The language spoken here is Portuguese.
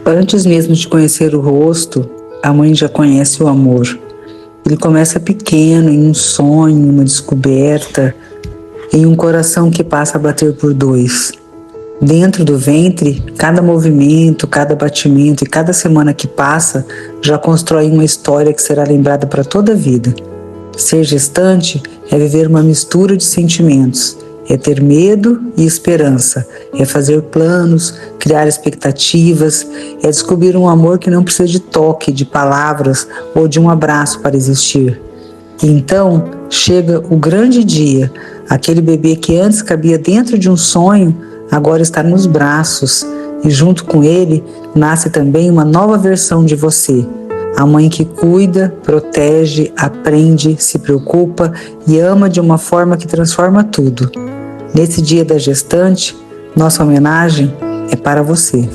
Antes mesmo de conhecer o rosto, a mãe já conhece o amor. Ele começa pequeno, em um sonho, uma descoberta, em um coração que passa a bater por dois. Dentro do ventre, cada movimento, cada batimento e cada semana que passa já constrói uma história que será lembrada para toda a vida. Ser gestante é viver uma mistura de sentimentos. É ter medo e esperança, é fazer planos, criar expectativas, é descobrir um amor que não precisa de toque, de palavras ou de um abraço para existir. E então chega o grande dia, aquele bebê que antes cabia dentro de um sonho, agora está nos braços, e junto com ele nasce também uma nova versão de você. A mãe que cuida, protege, aprende, se preocupa e ama de uma forma que transforma tudo. Nesse dia da gestante, nossa homenagem é para você.